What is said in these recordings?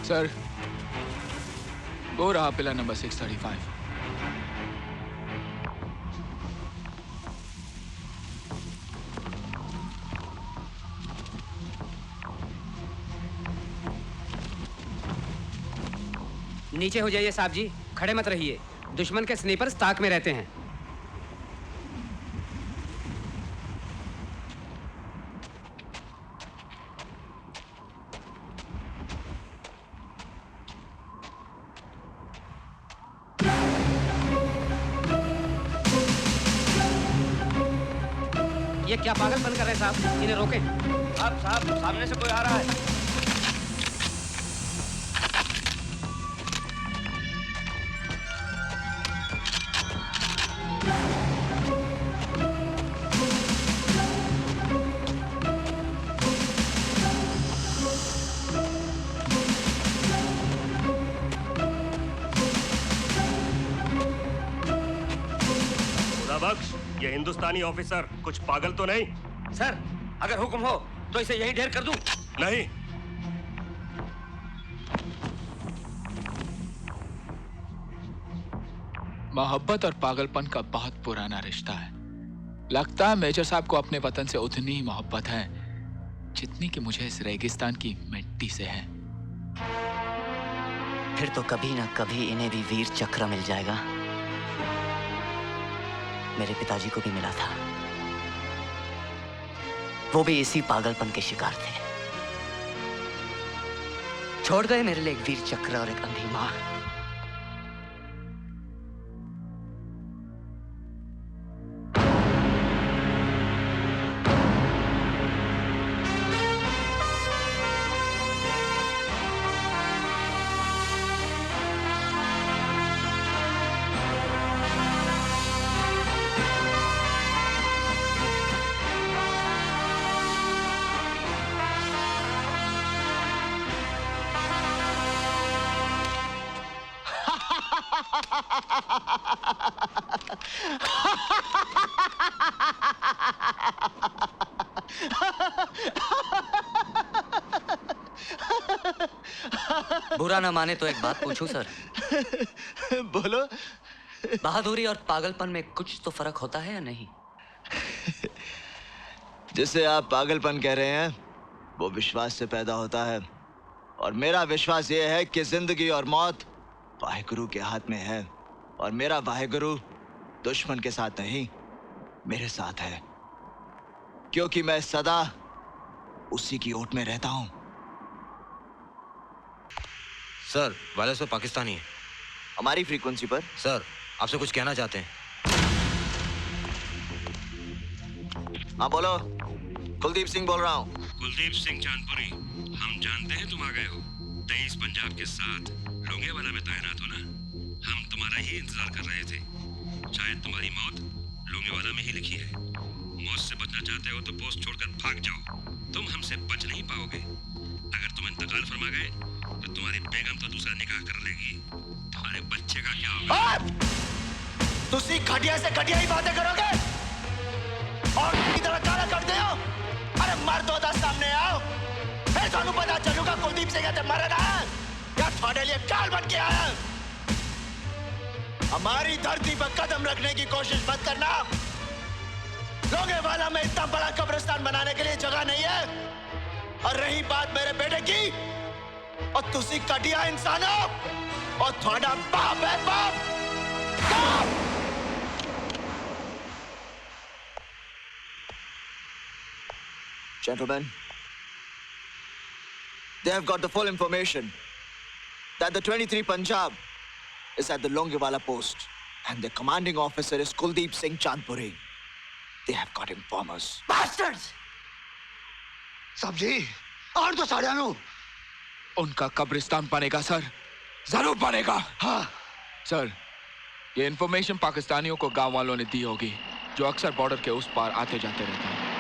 Sir, वो रहा pillar number 635। नीचे हो जाइए साहब जी, खड़े मत रहिए। दुश्मन के स्नाइपर्स ताक में रहते हैं। ये क्या पागलपन कर रहे हैं साहब? इन्हें रोकें। साहब, सामने से कोई आ रहा है। ये हिंदुस्तानी ऑफिसर कुछ पागल तो नहीं? सर, अगर हुक्म हो तो इसे यहीं ढेर कर दूं। नहीं। मोहब्बत और पागलपन का बहुत पुराना रिश्ता है। लगता है मेजर साहब को अपने वतन से उतनी ही मोहब्बत है जितनी कि मुझे इस रेगिस्तान की मिट्टी से है। फिर तो कभी ना कभी इन्हें भी वीर चक्र मिल जाएगा। मेरे पिताजी को भी मिला था, वो भी इसी पागलपन के शिकार थे। छोड़ गए मेरे लिए एक वीर चक्र और एक अंधी मां। बुरा ना माने तो एक बात पूछूं सर? बोलो। बहादुरी और पागलपन में कुछ तो फर्क होता है या नहीं? जिसे आप पागलपन कह रहे हैं वो विश्वास से पैदा होता है, और मेरा विश्वास ये है कि जिंदगी और मौत वाहेगुरु के हाथ में है, और मेरा वाहेगुरु दुश्मन के साथ नहीं, मेरे साथ है, क्योंकि मैं सदा उसी की ओट में रहता हूं। सर, वायरलेस पर पाकिस्तानी है। हमारी फ्रीक्वेंसी पर। सर, आपसे कुछ कहना चाहते हैं। हाँ बोलो। कुलदीप सिंह बोल रहा हूँ। कुलदीप सिंह चांदपुरी, हम जानते हैं तुम आ गए हो। 23 पंजाब के साथ लोंगेवाला में तैनात हो ना? हम तुम्हारा ही इंतजार कर रहे थे। शायद तुम्हारी मौत लोंगेवाला में ही लिखी है। मौत से बचना चाहते हो तो पोस्ट छोड़कर भाग जाओ। तुम हमसे बच नहीं पाओगे। अगर तुम इंतकाल फरमा गए तो तुम्हारी बेगम तो दूसरा निकाह कर लेगी। तुम्हारे बच्चे का क्या होगा? तुसी घटिया से घटिया ही बातें करोगे और इधर काला कर दे हो। अरे मर्द होता सामने आओ, फिर थानू पता चलूगा कुलदीप सिंह ते मरना है या थोड़े लिए काल बन के आया। हमारी धरती पर कदम रखने की कोशिश मत करना। लोंगेवाला में इतना बड़ा कब्रिस्तान बनाने के लिए जगह नहीं है। और रही बात मेरे बेटे की, और तुसी कटिया इंसान हो और थोड़ा बाप है बाप। Gentlemen, they have got the full information that the 23 Punjab is at the Longewala post and the commanding officer is Kuldeep Singh Chandpuri. They have got informers. Bastards! साहब जी, और तो साढ़े आनो। उनका कब्रिस्तान बनेगा सर, जरूर बनेगा। हाँ सर, ये इन्फॉर्मेशन पाकिस्तानियों को गांव वालों ने दी होगी, जो अक्सर बॉर्डर के उस पार आते जाते रहते हैं।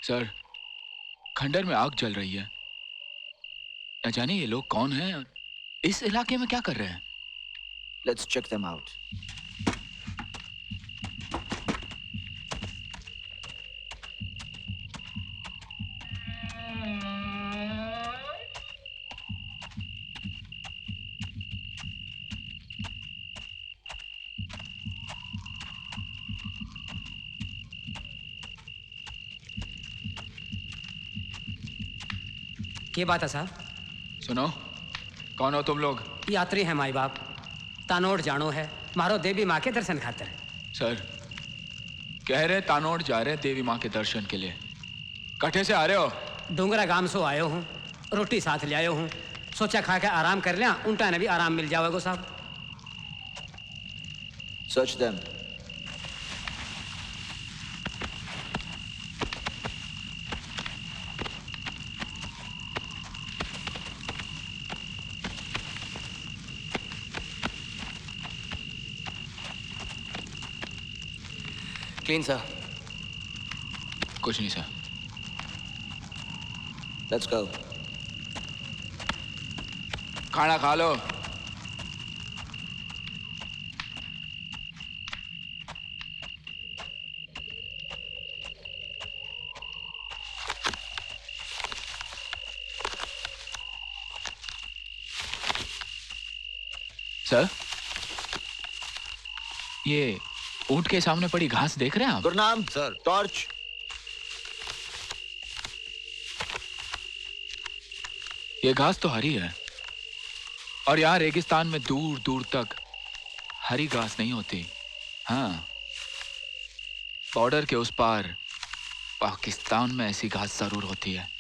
सर, खंडर में आग जल रही है। न जाने ये लोग कौन हैं और इस इलाके में क्या कर रहे हैं? Let's check them out. क्या बात है साहब? सुनो, कौन हो तुम लोग? यात्री हैं माई बाप, तानोड़ जानो है, मारो देवी माँ के दर्शन खातिर। सर, कह रहे तानोड़ जा रहे देवी माँ के दर्शन के लिए। कट्ठे से आ रहे हो? डूंगरा गांव से आयो हूँ, रोटी साथ ले आयो हूँ, सोचा खा के आराम कर लिया, उल्टा ने भी आराम मिल जाओगे साहब। Search them. Clean sir. कुछ नहीं सर। Let's go. खाना खा लो। सर, ये ऊंट के सामने पड़ी घास देख रहे हैं आप? गुरनाम सर। टॉर्च। ये घास तो हरी है और यहाँ रेगिस्तान में दूर दूर तक हरी घास नहीं होती। हाँ, बॉर्डर के उस पार पाकिस्तान में ऐसी घास जरूर होती है।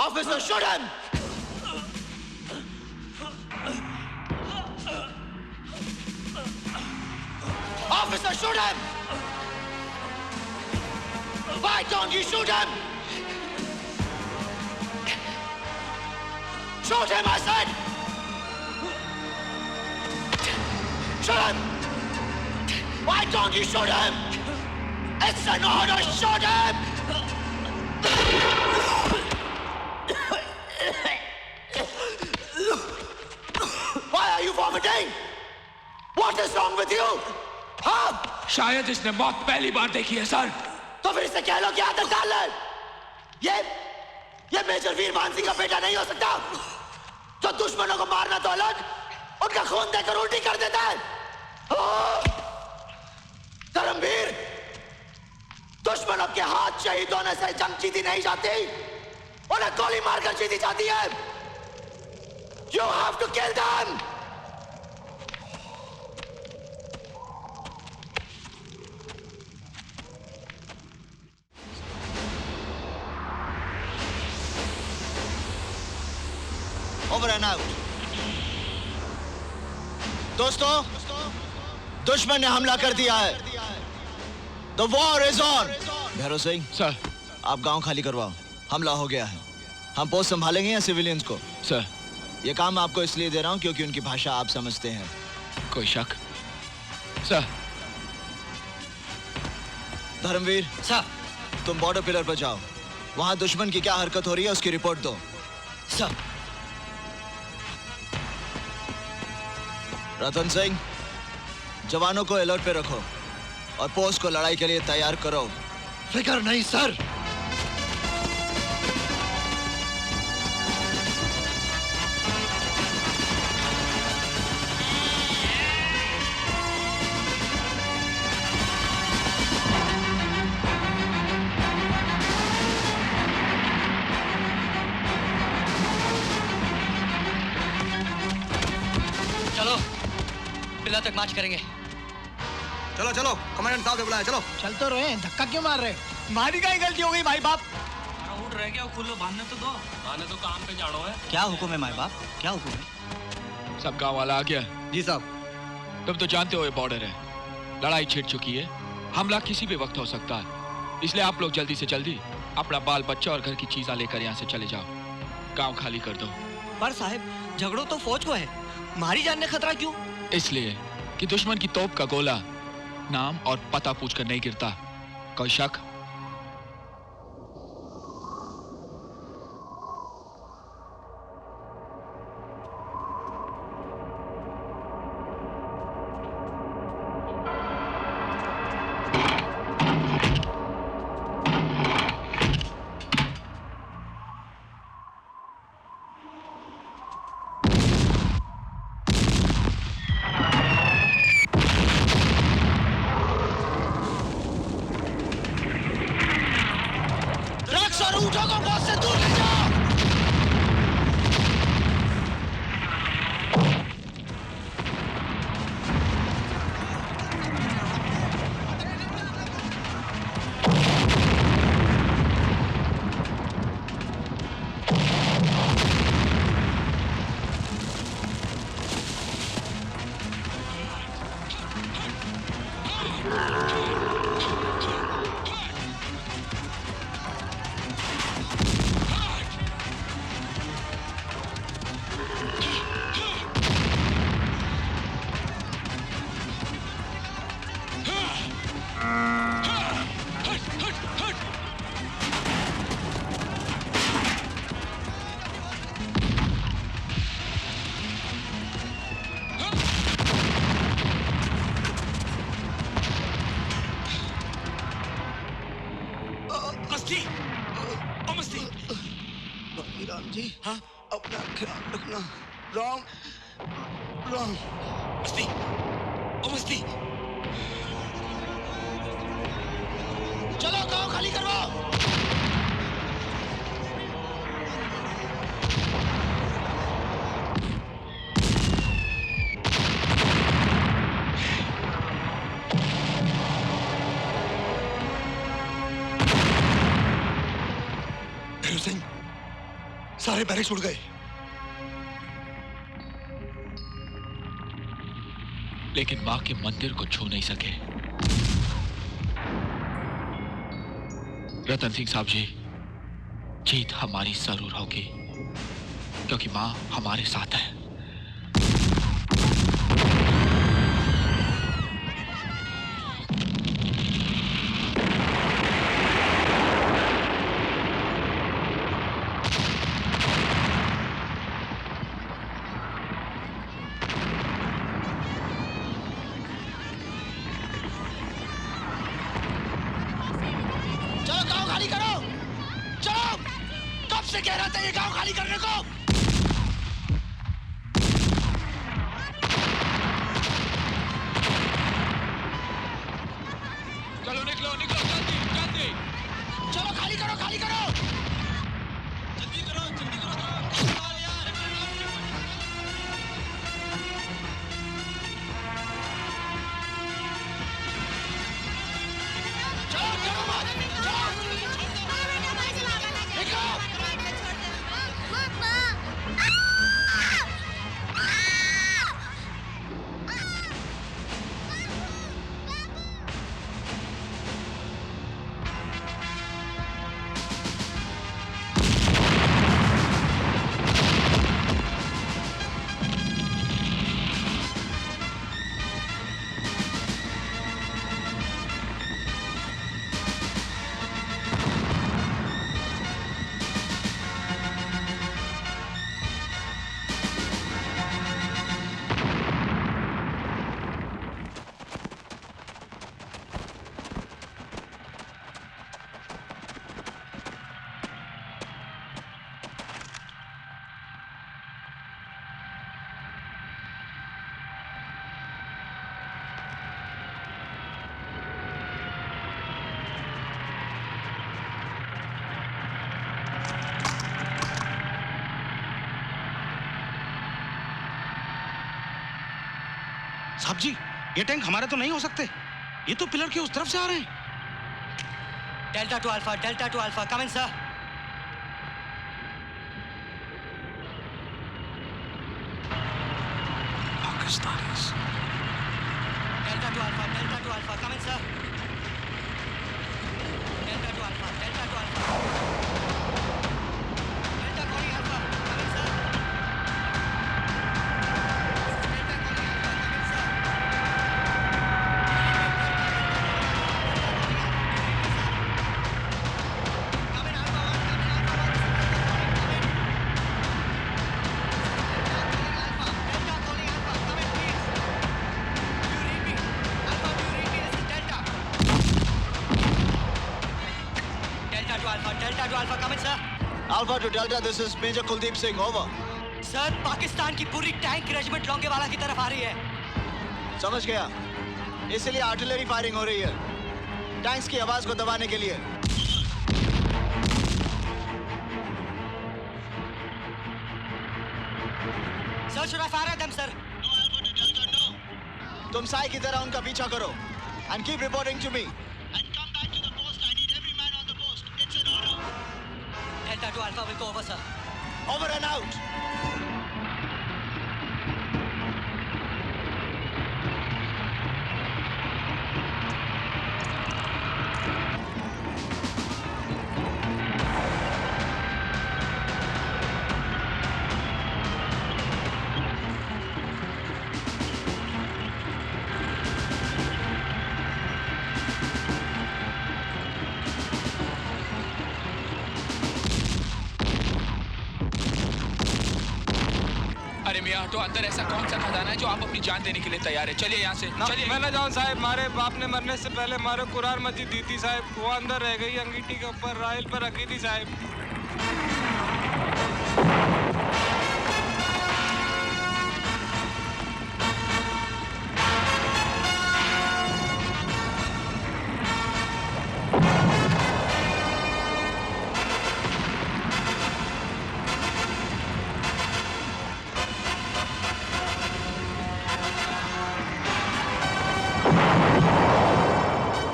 Officer, shoot him! Officer, shoot him! Why don't you shoot him? Shoot him, I said! Shoot him! Why don't you shoot him? It's an order, shoot him! Why are you vomiting? What is wrong with you? हाँ? शायद इसने मौत पहली बार देखी है sir. तो फिर इसे कह लो कि आदत डाल ले। ये मेजर वीर मान सिंह का बेटा नहीं हो सकता, जो दुश्मनों को मारना तो अलग, उनका खून देकर उल्टी कर देता है। धर्मवीर, दुश्मनों के हाथ शहीद होने से जंग जीती नहीं जाती, उन्हें गोली मारकर जीती जाती है। You have to kill them. Over and out. दोस्तों, दुश्मन ने हमला कर दिया है। The war is on. Bhairav Singh, sir. आप गांव खाली करवाओ, हमला हो गया है। हम पोस्ट संभालेंगे या सिविलियंस को? सर, ये काम आपको इसलिए दे रहा हूं क्योंकि उनकी भाषा आप समझते हैं। कोई शक? सर। धर्मवीर, सर। तुम बॉर्डर पिलर पर जाओ, वहां दुश्मन की क्या हरकत हो रही है उसकी रिपोर्ट दो। सर। रतन सिंह, जवानों को अलर्ट पे रखो और पोस्ट को लड़ाई के लिए तैयार करो। फिक्र नहीं सर। सीमा तक मार्च करेंगे। चलो चलो, कमांडेंट साहब ने बुलाया, चलो। चल तो रहे, धक्का क्यों मार रहे? हमारी क्या गलती हो गई भाई बाप? उठ रह गया, खुलो बांधने तो दो। बांधने तो काम पे जाड़ो है। क्या हुक्म है माई बाप, क्या हुक्म है? सब गांव वाला आ गया? जी साहब। तुम तो जानते हो ये बॉर्डर है, लड़ाई छिड़ चुकी है, हमला किसी भी वक्त हो सकता है, इसलिए आप लोग जल्दी से जल्दी अपना बाल बच्चा और घर की चीजें लेकर यहाँ से चले जाओ, गांव खाली कर दो। पर साहब झगड़ो तो फौज को है, हमारी जान में खतरा क्यों? इसलिए कि दुश्मन की तोप का गोला नाम और पता पूछकर नहीं गिरता। कोई शक? राम जी, हाँ, अपना ख्याल रखना। राम, राम। मस्ती, ओ मस्ती। चलो गांव खाली करवाओ। सिंह, सारे बैरिक्स उड़ गए। लेकिन मां के मंदिर को छू नहीं सके। रतन सिंह साहब जी, जीत हमारी जरूर होगी, क्योंकि मां हमारे साथ है। कह रहा था ये गांव खाली करने को। चलो निकलो निकलो, जल्दी जल्दी। चलो खाली करो, खाली करो, जल्दी करो, जल्दी करो। चलो चलो मत, चलो निकलो। साहब जी, ये टैंक हमारे तो नहीं हो सकते। ये तो पिलर के उस तरफ से आ रहे हैं। Delta to Alpha, come in, sir. Pakistanis. Delta to Alpha, come in, sir. Delta to Alpha. Delta calling Alpha, come in, sir. Delta calling Alpha, come in, sir. Come in, Alpha 1, come in, Alpha 1. Delta calling Alpha, come in, please. Do you read me? Alpha, do you read me? This is Delta. Delta to Alpha, come in, sir. Alpha to Delta, this is Major Kuldeep Singh, over. Sir, Pakistan की पूरी tank regiment Longewala की तरफ आ रही है। समझ गया, इसलिए artillery firing हो रही है, टैंक्स की आवाज को दबाने के लिए। Sir, should I fire at them, sir? तुम साई की तरह उनका पीछा करो and keep reporting to me. And come back to the post. I need every man on the post. It's an order. Delta to Alpha will go over, sir. Over and out. अरे मियाँ, तो अंदर ऐसा कौन सा खजाना है जो आप अपनी जान देने के लिए तैयार है? चलिए यहाँ से, चलिए। मैं ना जाऊँ साहब, मारे बाप ने मरने से पहले मारे कुरान मस्जिद दी थी साहब, वो अंदर रह गई अंगीठी के ऊपर राइल पर रखी थी साहब।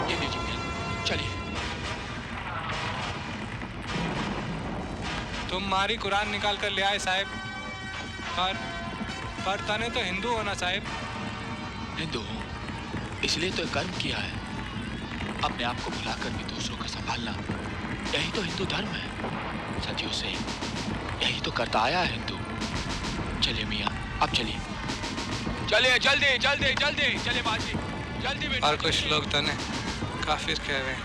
ये लीजिए मियाँ, चलिए। तुम मारी कुरान निकाल कर ले आए साहब, पर तने तो हिंदू होना साहब। हिंदू हूँ, इसलिए तो कर्म किया है। अपने आप को भुलाकर भी दूसरों का संभालना, यही तो हिंदू धर्म है। सदियों से यही तो करता आया है हिंदू। चलिए मियाँ, अब चलिए, चलिए, जल्दी जल्दी जल्दी, चलिए बाजी, जल्दी बेटा। और कुछ लोग तने काफिर कह रहे हैं।